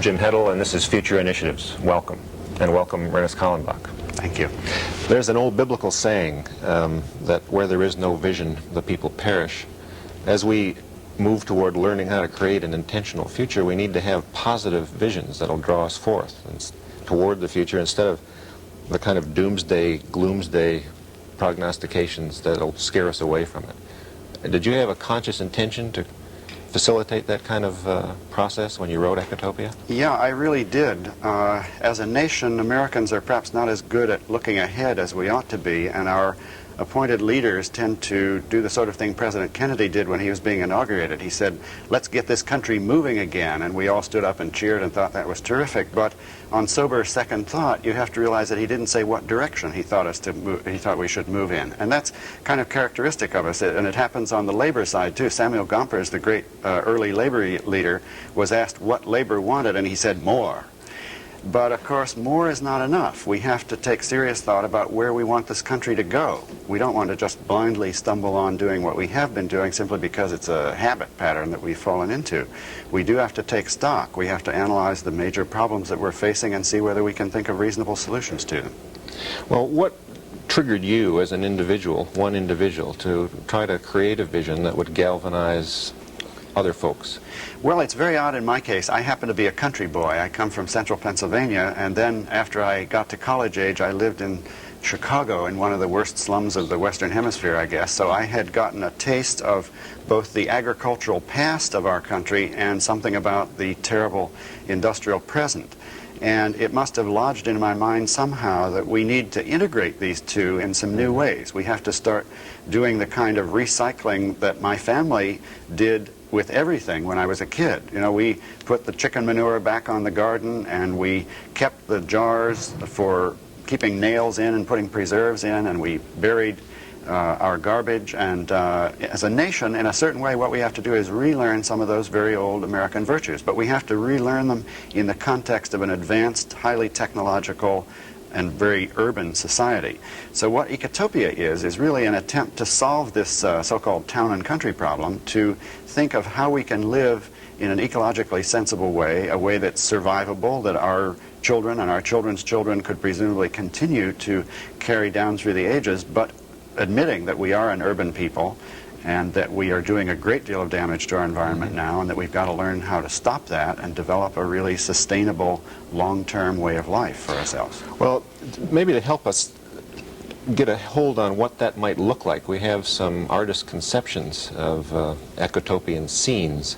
I'm Jim Heddle, and this is Future Initiatives. Welcome, and welcome Ernest Callenbach. Thank you. There's an old biblical saying that where there is no vision, the people perish. As we move toward learning how to create an intentional future, we need to have positive visions that'll draw us forth and toward the future instead of the kind of doomsday, gloomsday prognostications that'll scare us away from it. Did you have a conscious intention to facilitate that kind of process when you wrote Ecotopia? Yeah, I really did. As a nation, Americans are perhaps not as good at looking ahead as we ought to be, and our appointed leaders tend to do the sort of thing President Kennedy did when he was being inaugurated. He said, let's get this country moving again, and we all stood up and cheered and thought that was terrific. But on sober second thought, you have to realize that he didn't say what direction he thought we should move in. And that's kind of characteristic of us, and it happens on the labor side too. Samuel Gompers, the great early labor leader, was asked what labor wanted, and he said more. But of course, more is not enough. We have to take serious thought about where we want this country to go. We don't want to just blindly stumble on doing what we have been doing simply because it's a habit pattern that we've fallen into. We do have to take stock. We have to analyze the major problems that we're facing and see whether we can think of reasonable solutions to them. Well, what triggered you as an individual, one individual, to try to create a vision that would galvanize other folks? Well, it's very odd in my case. I happen to be a country boy. I come from central Pennsylvania, and then after I got to college age, I lived in Chicago, in one of the worst slums of the Western Hemisphere, I guess. So I had gotten a taste of both the agricultural past of our country and something about the terrible industrial present. And it must have lodged in my mind somehow that we need to integrate these two in some new ways. We have to start doing the kind of recycling that my family did with everything when I was a kid. You know, we put the chicken manure back on the garden, and we kept the jars for keeping nails in and putting preserves in, and we buried our garbage. And as a nation, in a certain way, what we have to do is relearn some of those very old American virtues. But we have to relearn them in the context of an advanced, highly technological, and very urban society. So what Ecotopia is really an attempt to solve this so-called town and country problem, to think of how we can live in an ecologically sensible way, a way that's survivable, that our children and our children's children could presumably continue to carry down through the ages, but admitting that we are an urban people and that we are doing a great deal of damage to our environment now, and that we've got to learn how to stop that and develop a really sustainable, long-term way of life for ourselves. Well, maybe to help us get a hold on what that might look like, we have some artist conceptions of ecotopian scenes.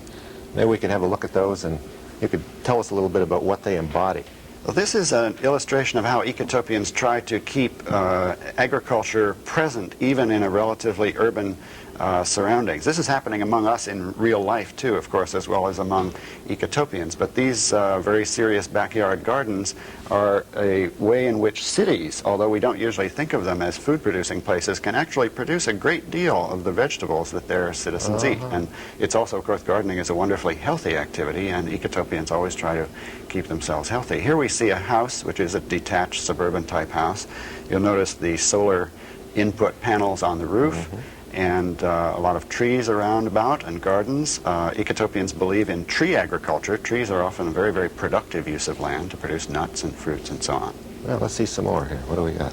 Maybe we could have a look at those, and you could tell us a little bit about what they embody. Well, this is an illustration of how ecotopians try to keep agriculture present even in a relatively urban surroundings. This is happening among us in real life too, of course, as well as among ecotopians. But these very serious backyard gardens are a way in which cities, although we don't usually think of them as food-producing places, can actually produce a great deal of the vegetables that their citizens eat. And it's also, of course, gardening is a wonderfully healthy activity, and ecotopians always try to keep themselves healthy. Here we see a house, which is a detached suburban type house. You'll notice the solar input panels on the roof. And a lot of trees around about and gardens. Ecotopians believe in tree agriculture. Trees are often a very, very productive use of land to produce nuts and fruits and so on. Well, let's see some more here. What do we got?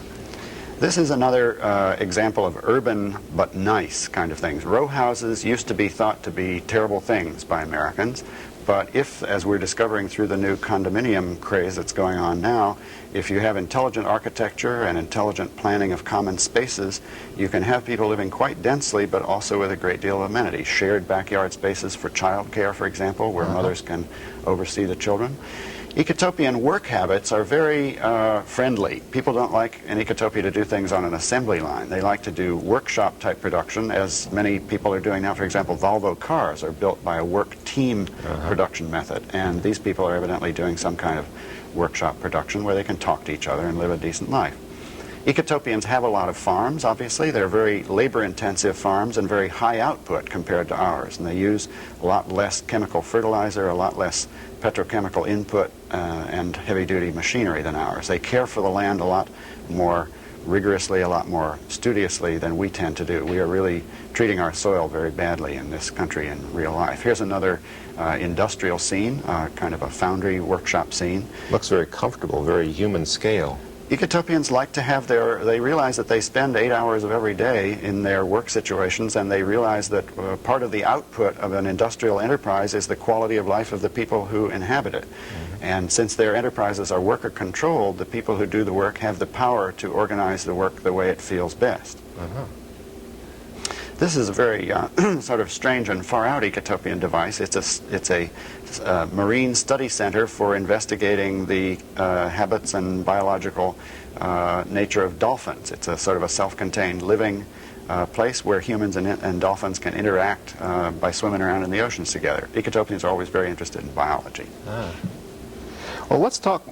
This is another example of urban but nice kind of things. Row houses used to be thought to be terrible things by Americans. But if, as we're discovering through the new condominium craze that's going on now, if you have intelligent architecture and intelligent planning of common spaces, you can have people living quite densely, but also with a great deal of amenity. Shared backyard spaces for child care, for example, where mothers can oversee the children. Ecotopian work habits are very friendly. People don't like in Ecotopia to do things on an assembly line. They like to do workshop type production, as many people are doing now. For example, Volvo cars are built by a work team production method, and these people are evidently doing some kind of workshop production where they can talk to each other and live a decent life. Ecotopians have a lot of farms, obviously. They're very labor-intensive farms and very high output compared to ours, and they use a lot less chemical fertilizer, a lot less petrochemical input and heavy-duty machinery than ours. They care for the land a lot more rigorously, a lot more studiously than we tend to do. We are really treating our soil very badly in this country in real life. Here's another industrial scene, kind of a foundry workshop scene. Looks very comfortable, very human scale. Ecotopians like to have they realize that they spend 8 hours of every day in their work situations, and they realize that part of the output of an industrial enterprise is the quality of life of the people who inhabit it. And since their enterprises are worker controlled, the people who do the work have the power to organize the work the way it feels best. This is a very sort of strange and far-out ecotopian device. It's a marine study center for investigating the habits and biological nature of dolphins. It's a sort of a self-contained living place where humans and dolphins can interact by swimming around in the oceans together. Ecotopians are always very interested in biology. Well, let's talk,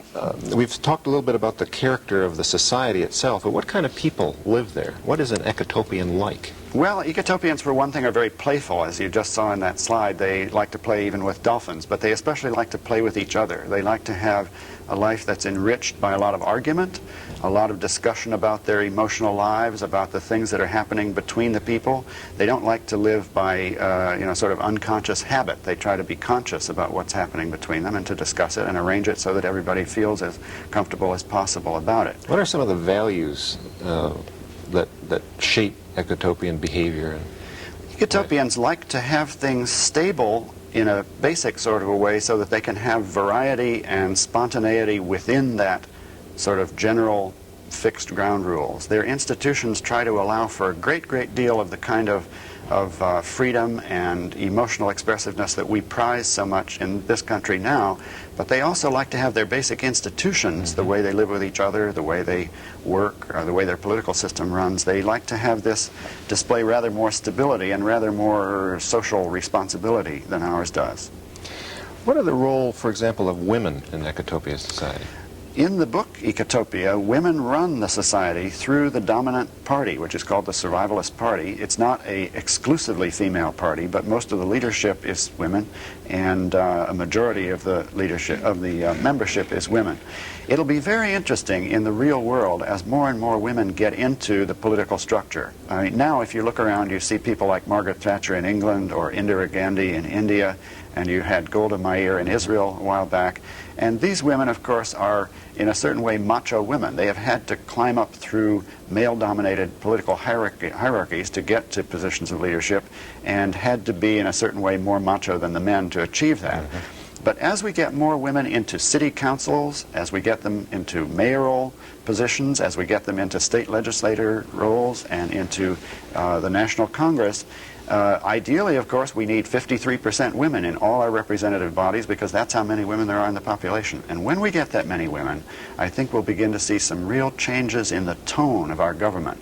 we've talked a little bit about the character of the society itself, but what kind of people live there? What is an ecotopian like? Well, ecotopians, for one thing, are very playful, as you just saw in that slide. They like to play even with dolphins, but they especially like to play with each other. They like to have a life that's enriched by a lot of argument, a lot of discussion about their emotional lives, about the things that are happening between the people. They don't like to live by, sort of unconscious habit. They try to be conscious about what's happening between them and to discuss it and arrange it so that everybody feels as comfortable as possible about it. What are some of the values that shape ecotopian behavior? Ecotopians like to have things stable in a basic sort of a way so that they can have variety and spontaneity within that sort of general fixed ground rules. Their institutions try to allow for a great deal of the kind of freedom and emotional expressiveness that we prize so much in this country now, but they also like to have their basic institutions, the way they live with each other, the way they work, or the way their political system runs. They like to have this display rather more stability and rather more social responsibility than ours does. What are the role, for example, of women in Ecotopia society? In the book Ecotopia, women run the society through the dominant party, which is called the Survivalist Party. It's not an exclusively female party, but most of the leadership is women, and a majority of the leadership of the membership is women. It'll be very interesting in the real world as more and more women get into the political structure. I mean, now if you look around, you see people like Margaret Thatcher in England or Indira Gandhi in India, and you had Golda Meir in Israel a while back. And these women, of course, are in a certain way macho women. They have had to climb up through male-dominated political hierarchies to get to positions of leadership, and had to be in a certain way more macho than the men to achieve that. But as we get more women into city councils, as we get them into mayoral positions, as we get them into state legislator roles and into the National Congress, ideally, of course, we need 53% women in all our representative bodies, because that's how many women there are in the population. And when we get that many women, I think we'll begin to see some real changes in the tone of our government.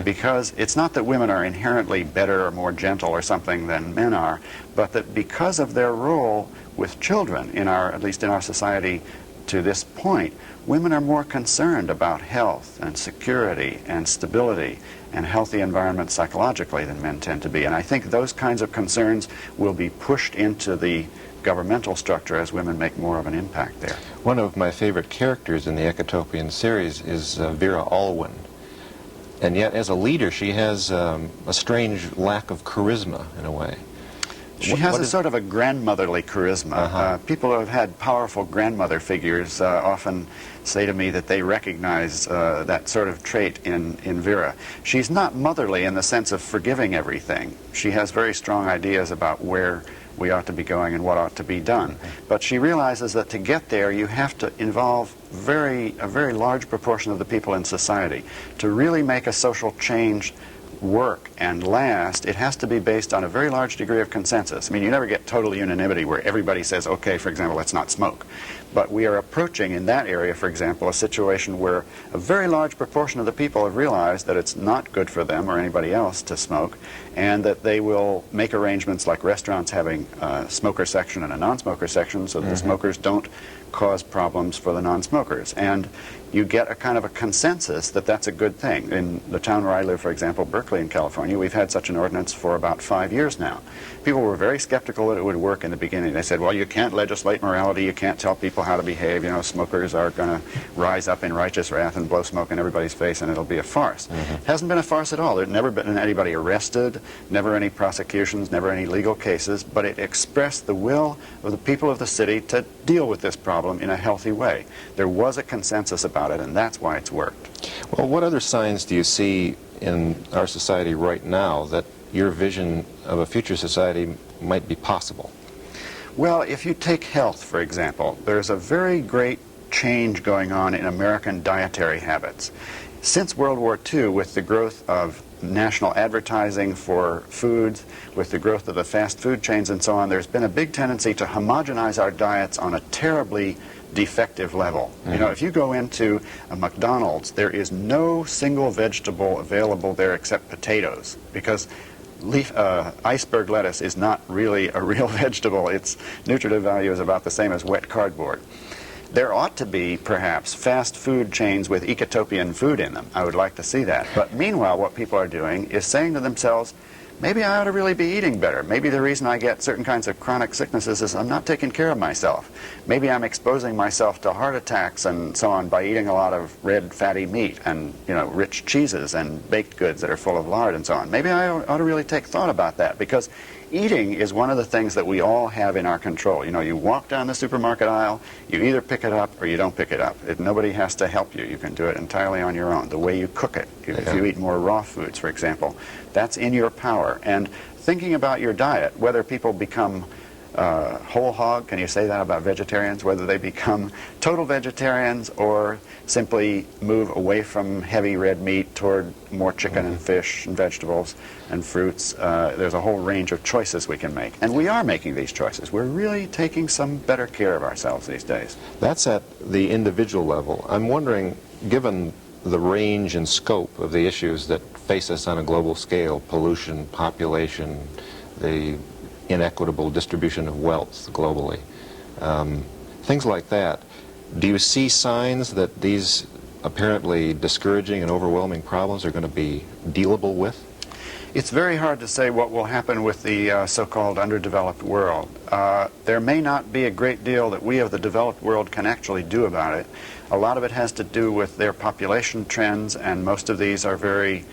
Because it's not that women are inherently better or more gentle or something than men are, but that because of their role with children, at least in our society to this point, women are more concerned about health and security and stability and healthy environment psychologically than men tend to be. And I think those kinds of concerns will be pushed into the governmental structure as women make more of an impact there. One of my favorite characters in the Ecotopian series is Vera Alwyn. And yet, as a leader, she has a strange lack of charisma, in a way. She has a sort of a grandmotherly charisma. People who have had powerful grandmother figures often say to me that they recognize that sort of trait in Vera. She's not motherly in the sense of forgiving everything. She has very strong ideas about where we ought to be going and what ought to be done. But she realizes that to get there, you have to involve a very large proportion of the people in society. To really make a social change work and last, it has to be based on a very large degree of consensus. I mean, you never get total unanimity where everybody says, okay, for example, let's not smoke. But we are approaching in that area, for example, a situation where a very large proportion of the people have realized that it's not good for them or anybody else to smoke, and that they will make arrangements like restaurants having a smoker section and a non-smoker section so that the smokers don't cause problems for the non-smokers. And you get a kind of a consensus that that's a good thing. In the town where I live, for example, Berkeley in California, we've had such an ordinance for about 5 years now. People were very skeptical that it would work in the beginning. They said, well, you can't legislate morality, you can't tell people people how to behave. You know, smokers are going to rise up in righteous wrath and blow smoke in everybody's face, and it'll be a farce. It hasn't been a farce at all. There's never been anybody arrested, never any prosecutions, never any legal cases, but it expressed the will of the people of the city to deal with this problem in a healthy way. There was a consensus about it, and that's why it's worked. Well, what other signs do you see in our society right now that your vision of a future society might be possible? Well, if you take health, for example, there's a very great change going on in American dietary habits. Since World War II, with the growth of national advertising for foods, with the growth of the fast food chains and so on, there's been a big tendency to homogenize our diets on a terribly defective level. You know, if you go into a McDonald's, there is no single vegetable available there except potatoes, because iceberg lettuce is not really a real vegetable. Its nutritive value is about the same as wet cardboard. There ought to be, perhaps, fast food chains with ecotopian food in them. I would like to see that. But meanwhile, what people are doing is saying to themselves, maybe I ought to really be eating better. Maybe the reason I get certain kinds of chronic sicknesses is I'm not taking care of myself. Maybe I'm exposing myself to heart attacks and so on by eating a lot of red fatty meat and, you know, rich cheeses and baked goods that are full of lard and so on. Maybe I ought to really take thought about that, because eating is one of the things that we all have in our control. You know, you walk down the supermarket aisle, you either pick it up or you don't pick it up. Nobody has to help you. You can do it entirely on your own. The way you cook it, if you eat more raw foods, for example, that's in your power. And thinking about your diet, whether people become whole hog, can you say that about vegetarians? Whether they become total vegetarians or simply move away from heavy red meat toward more chicken and fish and vegetables and fruits. There's a whole range of choices we can make. And we are making these choices. We're really taking some better care of ourselves these days. That's at the individual level. I'm wondering, given the range and scope of the issues that face us on a global scale, pollution, population, the inequitable distribution of wealth globally, things like that, do you see signs that these apparently discouraging and overwhelming problems are going to be dealable with? It's very hard to say what will happen with the so-called underdeveloped world. There may not be a great deal that we of the developed world can actually do about it. A lot of it has to do with their population trends, and most of these are very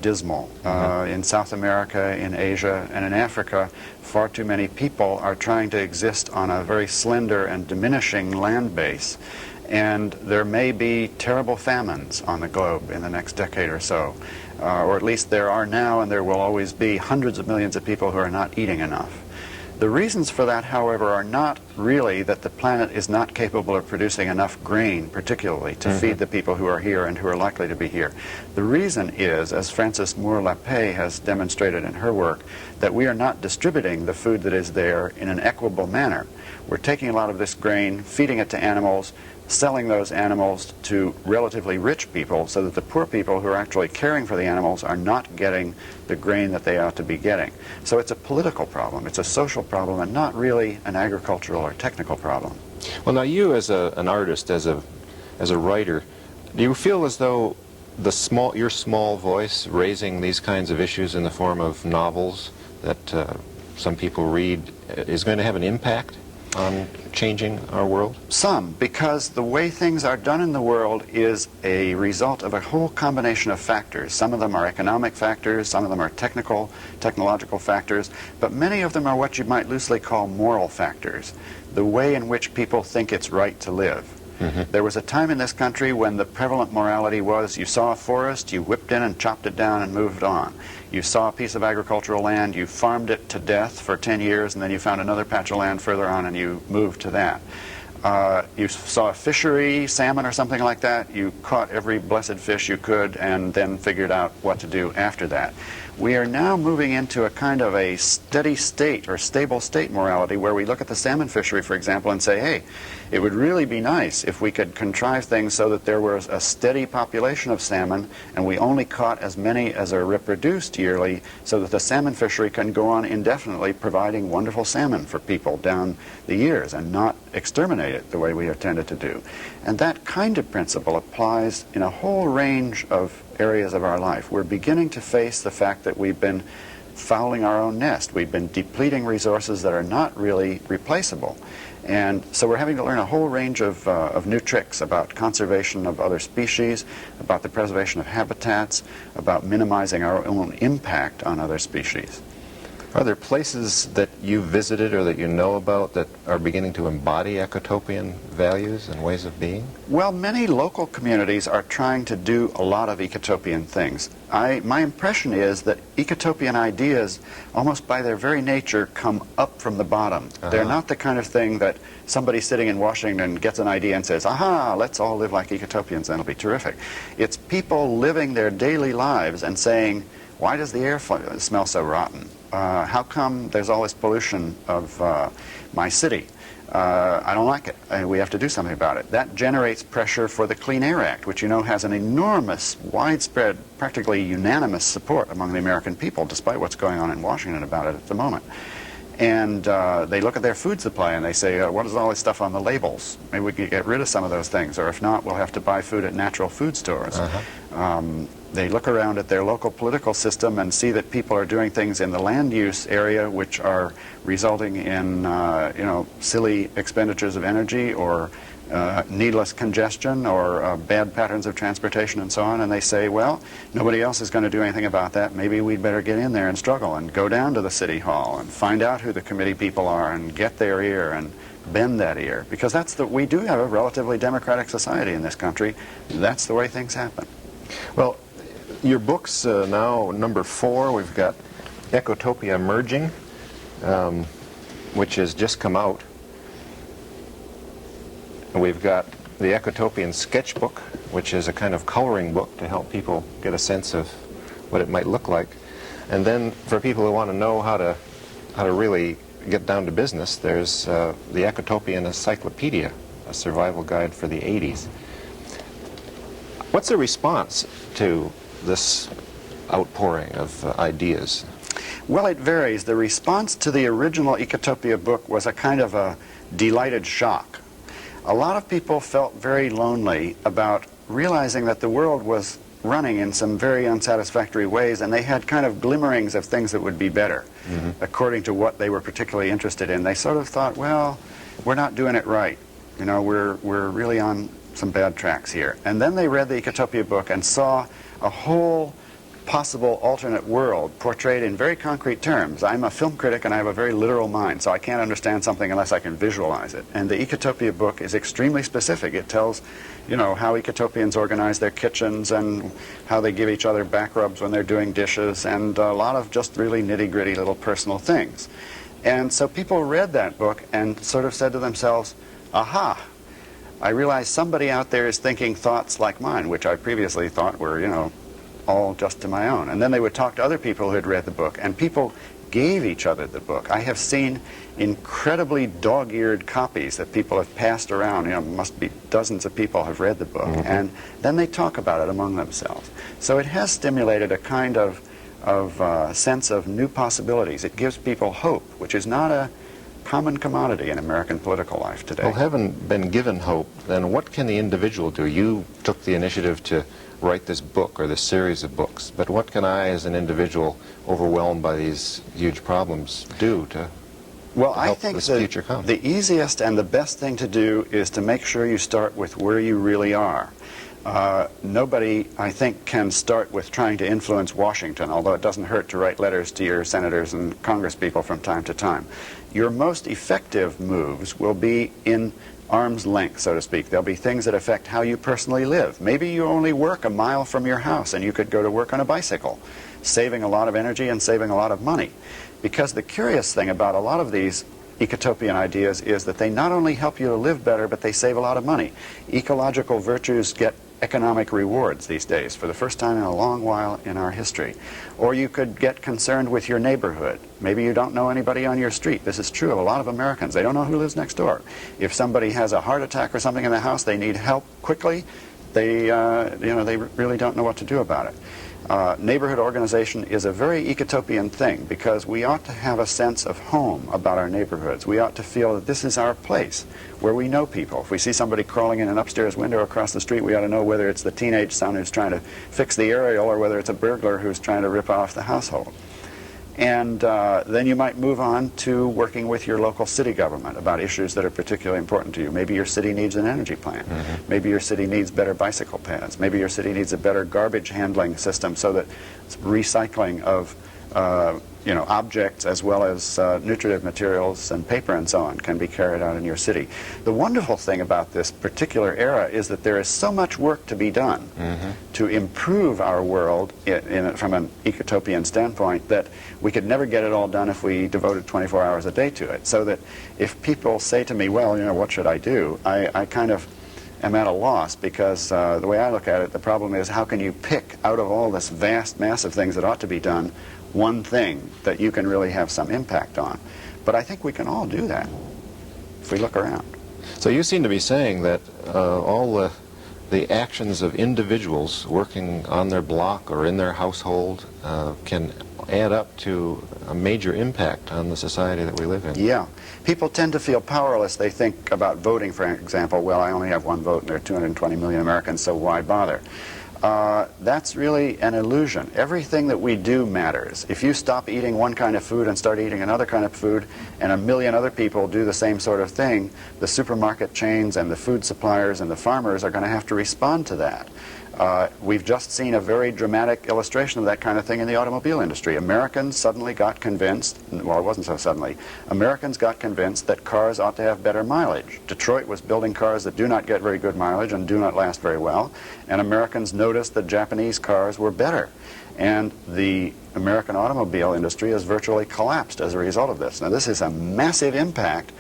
dismal. In South America, in Asia, and in Africa, far too many people are trying to exist on a very slender and diminishing land base. And there may be terrible famines on the globe in the next decade or so. Or at least there are now, and there will always be hundreds of millions of people who are not eating enough. The reasons for that, however, are not really that the planet is not capable of producing enough grain, particularly, to feed the people who are here and who are likely to be here. The reason is, as Frances Moore-Lappé has demonstrated in her work, that we are not distributing the food that is there in an equitable manner. We're taking a lot of this grain, feeding it to animals, selling those animals to relatively rich people, so that the poor people who are actually caring for the animals are not getting the grain that they ought to be getting. So it's a political problem, it's a social problem, and not really an agricultural or technical problem. Well, now you as an artist, as a writer, do you feel as though your small voice raising these kinds of issues in the form of novels that some people read is going to have an impact on changing our world? Some, because the way things are done in the world is a result of a whole combination of factors. Some of them are economic factors, some of them are technological factors, but many of them are what you might loosely call moral factors, the way in which people think it's right to live. There was a time in this country when the prevalent morality was you saw a forest, you whipped in and chopped it down and moved on. You saw a piece of agricultural land, you farmed it to death for 10 years, and then you found another patch of land further on and you moved to that. You saw a fishery, salmon or something like that, you caught every blessed fish you could and then figured out what to do after that. We are now moving into a kind of a steady state or stable state morality where we look at the salmon fishery, for example, and say, hey, it would really be nice if we could contrive things so that there was a steady population of salmon and we only caught as many as are reproduced yearly so that the salmon fishery can go on indefinitely providing wonderful salmon for people down the years and not exterminate it the way we have tended to do. And that kind of principle applies in a whole range of areas of our life. We're beginning to face the fact that we've been fouling our own nest. We've been depleting resources that are not really replaceable. And so we're having to learn a whole range of new tricks about conservation of other species, about the preservation of habitats, about minimizing our own impact on other species. Are there places that you visited or that you know about that are beginning to embody ecotopian values and ways of being? Well, many local communities are trying to do a lot of ecotopian things. My impression is that ecotopian ideas, almost by their very nature, come up from the bottom. They're not the kind of thing that somebody sitting in Washington gets an idea and says, aha, let's all live like ecotopians, and it'll be terrific. It's people living their daily lives and saying, why does the air smell so rotten? How come there's all this pollution of my city? I don't like it. We have to do something about it. That generates pressure for the Clean Air Act, which you know has an enormous, widespread, practically unanimous support among the American people, despite what's going on in Washington about it at the moment. And they look at their food supply and they say, what is all this stuff on the labels? Maybe we can get rid of some of those things, or if not, we'll have to buy food at natural food stores. They look around at their local political system and see that people are doing things in the land use area which are resulting in silly expenditures of energy or needless congestion or bad patterns of transportation and so on, and they say, well, nobody else is going to do anything about that. Maybe we'd better get in there and struggle and go down to the city hall and find out who the committee people are and get their ear and bend that ear, because we do have a relatively democratic society in this country. That's the way things happen. Well, your book's now number 4. We've got Ecotopia Emerging, which has just come out. And we've got the Ecotopian Sketchbook, which is a kind of coloring book to help people get a sense of what it might look like. And then for people who want to know how to really get down to business, there's the Ecotopian Encyclopedia, a survival guide for the 80s. What's the response to this outpouring of ideas? Well, it varies. The response to the original Ecotopia book was a kind of a delighted shock. A lot of people felt very lonely about realizing that the world was running in some very unsatisfactory ways, and they had kind of glimmerings of things that would be better, according to what they were particularly interested in. They sort of thought, well, we're not doing it right. You know, we're really on some bad tracks here. And then they read the Ecotopia book and saw a whole possible alternate world portrayed in very concrete terms. I'm a film critic and I have a very literal mind, so I can't understand something unless I can visualize it. And the Ecotopia book is extremely specific. It tells, you know, how Ecotopians organize their kitchens and how they give each other back rubs when they're doing dishes, and a lot of just really nitty-gritty little personal things. And so people read that book and sort of said to themselves, aha, I realize somebody out there is thinking thoughts like mine, which I previously thought were, you know, all just to my own. And then they would talk to other people who had read the book, and people gave each other the book. I have seen incredibly dog-eared copies that people have passed around. You know, must be dozens of people have read the book, and then they talk about it among themselves. So it has stimulated a kind of sense of new possibilities. It gives people hope, which is not a common commodity in American political life today. Well, having been given hope, then what can the individual do? You took the initiative to write this book or this series of books, but what can I as an individual overwhelmed by these huge problems do to help this future come? The easiest and the best thing to do is to make sure you start with where you really are. Nobody, I think, can start with trying to influence Washington, although it doesn't hurt to write letters to your senators and congresspeople from time to time. Your most effective moves will be in arm's length, so to speak. There'll be things that affect how you personally live. Maybe you only work a mile from your house and you could go to work on a bicycle, saving a lot of energy and saving a lot of money. Because the curious thing about a lot of these ecotopian ideas is that they not only help you to live better, but they save a lot of money. Ecological virtues get economic rewards these days for the first time in a long while in our history. Or you could get concerned with your neighborhood. Maybe you don't know anybody on your street. This is true of a lot of Americans. They don't know who lives next door. If somebody has a heart attack or something in the house, they need help quickly. They really don't know what to do about it. Neighborhood organization is a very ecotopian thing, because we ought to have a sense of home about our neighborhoods. We ought to feel that this is our place, where we know people. If we see somebody crawling in an upstairs window across the street, we ought to know whether it's the teenage son who's trying to fix the aerial or whether it's a burglar who's trying to rip off the household. And then you might move on to working with your local city government about issues that are particularly important to you. Maybe your city needs an energy plant. Maybe your city needs better bicycle paths. Maybe your city needs a better garbage handling system so that recycling of objects as well as nutritive materials and paper and so on can be carried out in your city. The wonderful thing about this particular era is that there is so much work to be done to improve our world from an ecotopian standpoint that we could never get it all done if we devoted 24 hours a day to it. So that if people say to me, well, what should I do? I kind of am at a loss, because the way I look at it, the problem is how can you pick out of all this vast mass of things that ought to be done one thing that you can really have some impact on. But I think we can all do that if we look around. So you seem to be saying that all the actions of individuals working on their block or in their household can add up to a major impact on the society that we live in. Yeah. People tend to feel powerless. They think about voting, for example. Well, I only have one vote and there are 220 million Americans, so why bother? That's really an illusion. Everything that we do matters. If you stop eating one kind of food and start eating another kind of food, and a million other people do the same sort of thing, the supermarket chains and the food suppliers and the farmers are going to have to respond to that. We've just seen a very dramatic illustration of that kind of thing in the automobile industry. Americans suddenly got convinced, well, it wasn't so suddenly, Americans got convinced that cars ought to have better mileage. Detroit was building cars that do not get very good mileage and do not last very well, and Americans noticed that Japanese cars were better. And the American automobile industry has virtually collapsed as a result of this. Now, this is a massive impact.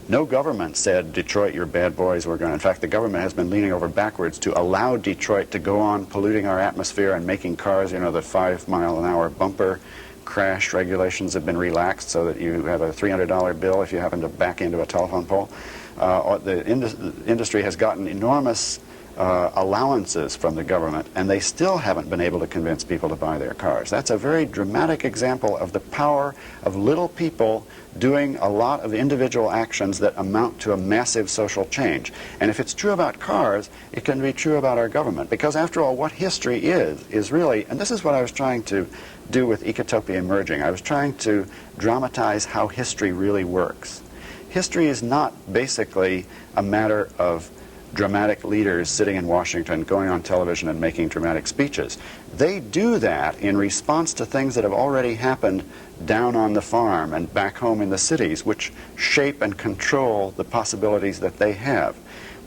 No government said, Detroit, you're bad boys, we're going to... In fact, the government has been leaning over backwards to allow Detroit to go on polluting our atmosphere and making cars, the 5-mile-an-hour bumper crash regulations have been relaxed so that you have a $300 bill if you happen to back into a telephone pole. The industry has gotten enormous allowances from the government, and they still haven't been able to convince people to buy their cars. That's a very dramatic example of the power of little people doing a lot of individual actions that amount to a massive social change. And if it's true about cars, it can be true about our government, because after all, what history is really, and this is what I was trying to do with Ecotopia Emerging, I was trying to dramatize how history really works. History is not basically a matter of dramatic leaders sitting in Washington, going on television and making dramatic speeches. They do that in response to things that have already happened down on the farm and back home in the cities, which shape and control the possibilities that they have.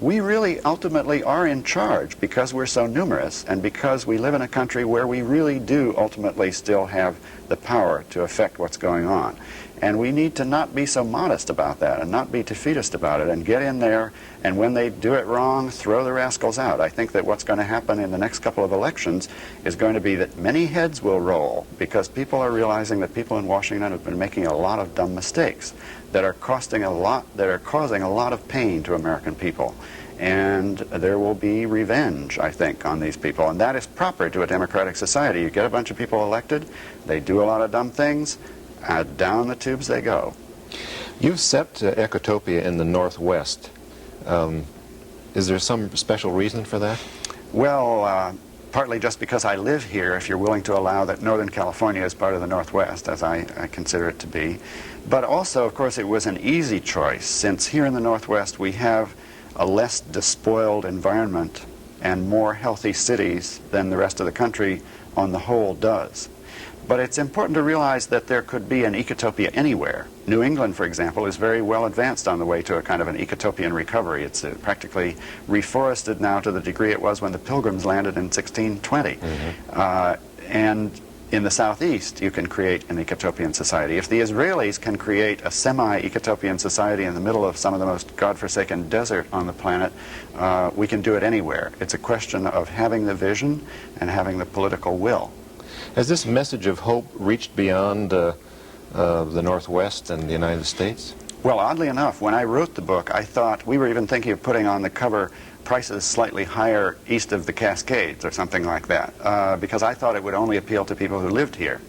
We really ultimately are in charge because we're so numerous and because we live in a country where we really do ultimately still have the power to affect what's going on. And we need to not be so modest about that and not be defeatist about it and get in there, and when they do it wrong, throw the rascals out. I think that what's going to happen in the next couple of elections is going to be that many heads will roll because people are realizing that people in Washington have been making a lot of dumb mistakes that are causing a lot of pain to American people. And there will be revenge, I think, on these people. And that is proper to a democratic society. You get a bunch of people elected, they do a lot of dumb things, down the tubes they go. You've set Ecotopia in the Northwest. Is there some special reason for that? Well, partly just because I live here, if you're willing to allow that Northern California is part of the Northwest, as I consider it to be. But also, of course, it was an easy choice, since here in the Northwest we have a less despoiled environment and more healthy cities than the rest of the country on the whole does. But it's important to realize that there could be an ecotopia anywhere. New England, for example, is very well advanced on the way to a kind of an ecotopian recovery. It's practically reforested now to the degree it was when the Pilgrims landed in 1620. And in the Southeast, you can create an ecotopian society. If the Israelis can create a semi-ecotopian society in the middle of some of the most godforsaken desert on the planet, we can do it anywhere. It's a question of having the vision and having the political will. Has this message of hope reached beyond the Northwest and the United States? Well, oddly enough, when I wrote the book, I thought, we were even thinking of putting on the cover prices slightly higher east of the Cascades or something like that, because I thought it would only appeal to people who lived here.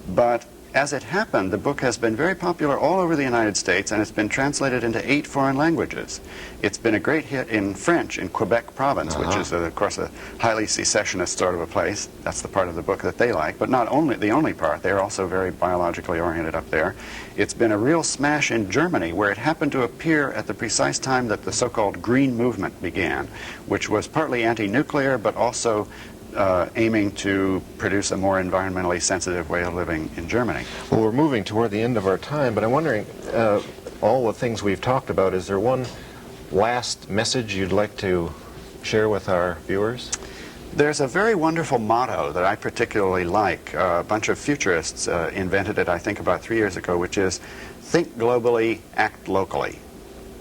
But as it happened, the book has been very popular all over the United States, and it's been translated into 8 foreign languages. It's been a great hit in French in Quebec province, which is, of course, a highly secessionist sort of a place. That's the part of the book that they like, but not only the only part. They're also very biologically oriented up there. It's been a real smash in Germany, where it happened to appear at the precise time that the so-called Green Movement began, which was partly anti-nuclear, but also aiming to produce a more environmentally sensitive way of living in Germany. Well, we're moving toward the end of our time, but I'm wondering, all the things we've talked about, is there one last message you'd like to share with our viewers? There's a very wonderful motto that I particularly like. A bunch of futurists invented it, I think, about 3 years ago, which is, think globally, act locally.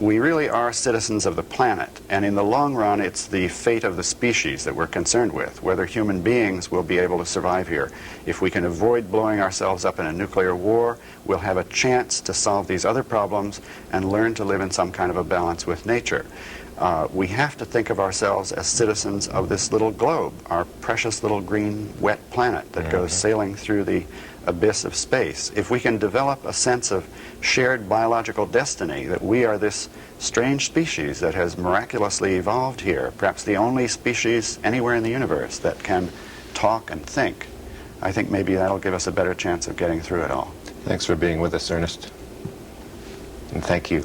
We really are citizens of the planet, and in the long run, it's the fate of the species that we're concerned with, whether human beings will be able to survive here. If we can avoid blowing ourselves up in a nuclear war, we'll have a chance to solve these other problems and learn to live in some kind of a balance with nature. We have to think of ourselves as citizens of this little globe, our precious little green, wet planet that goes sailing through the abyss of space. If we can develop a sense of shared biological destiny, that we are this strange species that has miraculously evolved here, perhaps the only species anywhere in the universe that can talk and think, I think maybe that'll give us a better chance of getting through it all. Thanks for being with us, Ernest. And thank you.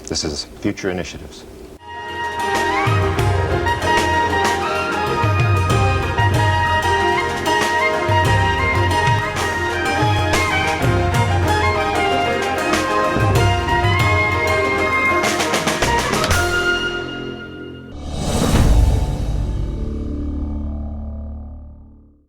This is Future Initiatives.